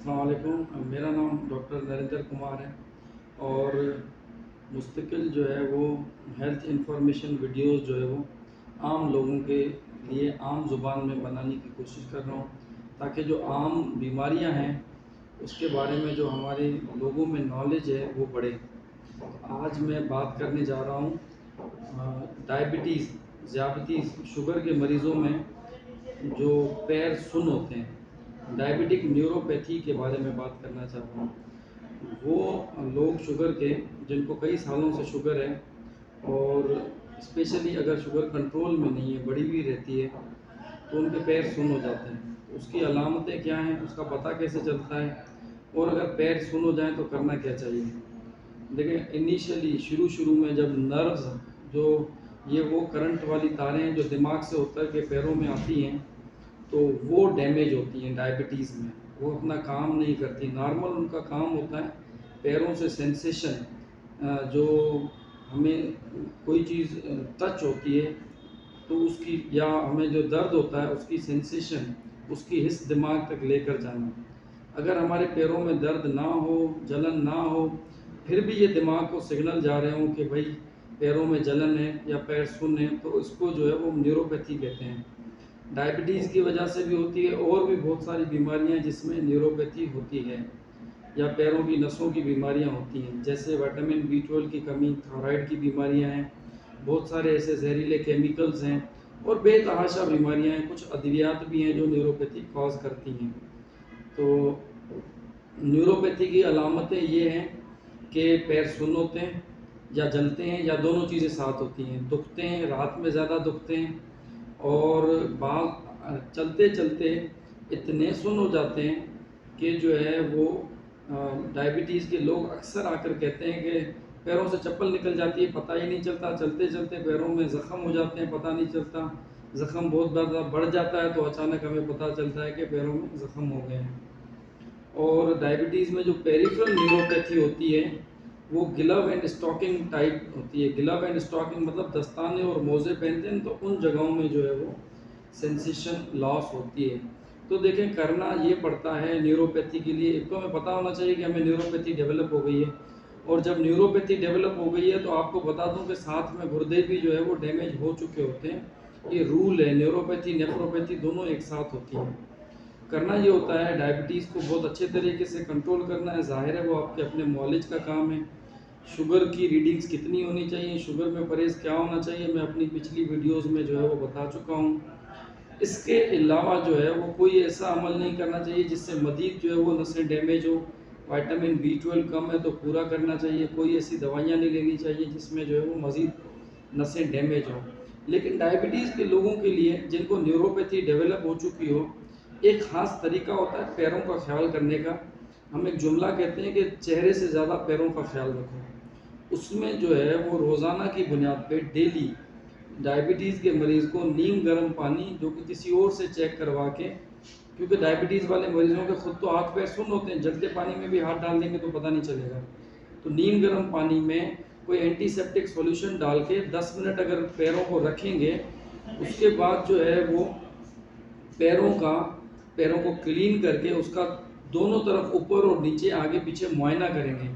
अस्सलाम वालेकुम। मेरा नाम डॉक्टर नरेंद्र कुमार है और मुस्तकिल जो है वो हेल्थ इंफॉर्मेशन वीडियोस जो है वो आम लोगों के लिए आम ज़ुबान में बनाने की कोशिश कर रहा हूँ, ताकि जो आम बीमारियां हैं उसके बारे में जो हमारे लोगों में नॉलेज है वो बढ़े। आज मैं बात करने जा रहा हूँ डायबिटीज़, ज़्यादतीस, शुगर के मरीज़ों में जो पैर सुन्न होते हैं, डायबिटिक न्यूरोपैथी के बारे में बात करना चाहता हूँ। वो लोग शुगर के, जिनको कई सालों से शुगर है और स्पेशली अगर शुगर कंट्रोल में नहीं है, बढ़ी हुई रहती है, तो उनके पैर सुन्न हो जाते हैं। तो उसकी अलामतें क्या हैं, उसका पता कैसे चलता है, और अगर पैर सुन्न हो जाएँ तो करना क्या चाहिए। देखिए, इनिशियली शुरू में जब नर्व्स, जो ये वो करंट वाली तारें हैं जो दिमाग से होकर के पैरों में आती हैं, तो वो डैमेज होती हैं डायबिटीज़ में। वो अपना काम नहीं करती। नॉर्मल उनका काम होता है पैरों से सेंसेशन, जो हमें कोई चीज़ टच होती है तो उसकी, या हमें जो दर्द होता है उसकी सेंसेशन, उसकी हिस्स दिमाग तक लेकर जाना। अगर हमारे पैरों में दर्द ना हो, जलन ना हो, फिर भी ये दिमाग को सिग्नल जा रहे हों कि भाई पैरों में जलन है या पैर सुन्न है, तो इसको जो है वो न्यूरोपैथी कहते हैं। डायबिटीज़ की वजह से भी होती है, और भी बहुत सारी बीमारियां जिसमें न्यूरोपैथी होती है, या पैरों की नसों की बीमारियां होती हैं, जैसे विटामिन B12 की कमी, थायराइड की बीमारियां हैं, बहुत सारे ऐसे जहरीले केमिकल्स हैं, और बेतहाशा बीमारियां हैं, कुछ अद्वियात भी हैं जो न्यूरोपैथी कॉज करती हैं। तो न्यूरोपैथी की अलामतें ये हैं कि पैर सुन्न होते हैं, या जलते हैं, या दोनों चीज़ें साथ होती हैं। दुखते हैं, रात में ज़्यादा दुखते हैं, और चलते चलते इतने सुन्न हो जाते हैं कि जो है वो डायबिटीज़ के लोग अक्सर आकर कहते हैं कि पैरों से चप्पल निकल जाती है, पता ही नहीं चलता। चलते चलते पैरों में ज़ख़म हो जाते हैं, पता नहीं चलता। ज़ख़म बहुत ज़्यादा बढ़ जाता है तो अचानक हमें पता चलता है कि पैरों में ज़ख़म हो गए हैं। और डायबिटीज़ में जो पेरिफेरल न्यूरोपैथी होती है, वो ग्लव एंड स्टॉकिंग टाइप होती है। ग्लव एंड स्टॉकिंग मतलब दस्ताने और मोज़े पहनते हैं, तो उन जगहों में जो है वो सेंसेशन लॉस होती है। तो देखें, करना ये पड़ता है न्यूरोपैथी के लिए। एक तो हमें पता होना चाहिए कि हमें न्यूरोपैथी डेवलप हो गई है, और जब न्यूरोपैथी डेवलप हो गई है तो आपको बता दूं कि साथ में गुर्दे भी जो है वो डैमेज हो चुके होते हैं। ये रूल है, न्यूरोपैथी नेफ्रोपैथी दोनों एक साथ होती है। करना ये होता है, डायबिटीज़ को बहुत अच्छे तरीके से कंट्रोल करना है। ज़ाहिर है वो आपके अपने नॉलेज का काम है। शुगर की रीडिंग्स कितनी होनी चाहिए, शुगर में परहेज़ क्या होना चाहिए, मैं अपनी पिछली वीडियोस में जो है वो बता चुका हूँ। इसके अलावा जो है वो कोई ऐसा अमल नहीं करना चाहिए जिससे मज़ीद जो है वो नसें डैमेज हो। विटामिन B12 कम है तो पूरा करना चाहिए। कोई ऐसी दवाइयाँ नहीं लेनी चाहिए जिसमें जो है वो मज़ीद नसें डैमेज हों। लेकिन डायबिटीज़ के लोगों के लिए, जिनको न्यूरोपैथी डेवलप हो चुकी हो, एक ख़ास तरीका होता है पैरों का ख्याल करने का। हम एक जुमला कहते हैं कि चेहरे से ज़्यादा पैरों का ख्याल रखो। उसमें जो है वो रोज़ाना की बुनियाद पे डेली डायबिटीज़ के मरीज़ को नीम गर्म पानी, जो कि किसी और से चेक करवा के, क्योंकि डायबिटीज़ वाले मरीज़ों के खुद तो हाथ पैर सुन्न होते हैं, जलते पानी में भी हाथ डाल देंगे तो पता नहीं चलेगा। तो नीम गर्म पानी में कोई एंटीसेप्टिक सॉल्यूशन डाल के 10 मिनट अगर पैरों को रखेंगे, उसके बाद जो है वो पैरों को क्लीन करके उसका दोनों तरफ, ऊपर और नीचे, आगे पीछे मुआयना करेंगे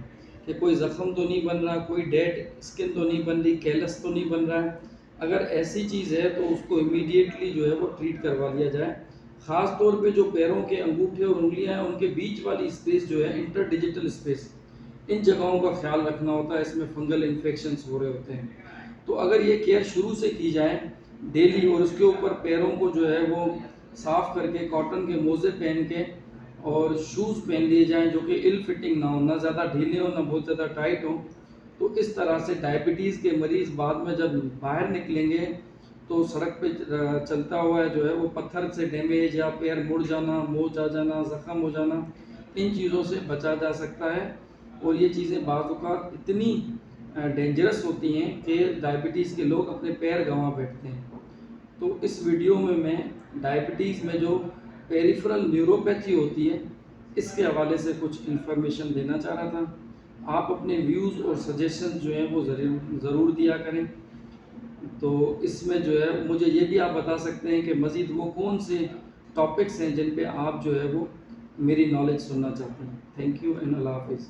कि कोई ज़ख़म तो नहीं बन रहा, कोई डेड स्किन तो नहीं बन रही, कैलस तो नहीं बन रहा है। अगर ऐसी चीज़ है तो उसको इमीडिएटली जो है वो ट्रीट करवा लिया जाए। ख़ास तौर पे जो पैरों के अंगूठे और उंगलियां हैं, उनके बीच वाली स्पेस जो है, इंटरडिजिटल स्पेस, इन जगहों का ख्याल रखना होता है। इसमें फंगल इन्फेक्शंस हो रहे होते हैं। तो अगर ये केयर शुरू से की जाए डेली, और उसके ऊपर पैरों को जो है वो साफ़ करके कॉटन के मोज़े पहन के और शूज़ पहन लिए जाएँ जो कि इल फिटिंग ना हो, ना ज़्यादा ढीले हो, ना बहुत ज़्यादा टाइट हो, तो इस तरह से डायबिटीज़ के मरीज़ बाद में जब बाहर निकलेंगे तो सड़क पे चलता हुआ जो है वो पत्थर से डैमेज, या पैर मुड़ जाना, मोच आ जाना, ज़ख़म हो जाना, इन चीज़ों से बचा जा सकता है। और ये चीज़ें बाज़ औक़ात इतनी डेंजरस होती हैं कि डायबिटीज़ के लोग अपने पैर गँवा बैठते हैं। तो इस वीडियो में मैं डायबिटीज़ में जो पेरिफेरल न्यूरोपैथी होती है, इसके हवाले से कुछ इन्फॉर्मेशन देना चाह रहा था। आप अपने व्यूज़ और सजेशंस जो हैं वो ज़रूर दिया करें। तो इसमें जो है मुझे ये भी आप बता सकते हैं कि मज़ीद वो कौन से टॉपिक्स हैं जिन पे आप जो है वो मेरी नॉलेज सुनना चाहते हैं। थैंक यू एंड अल्लाह हाफिज़।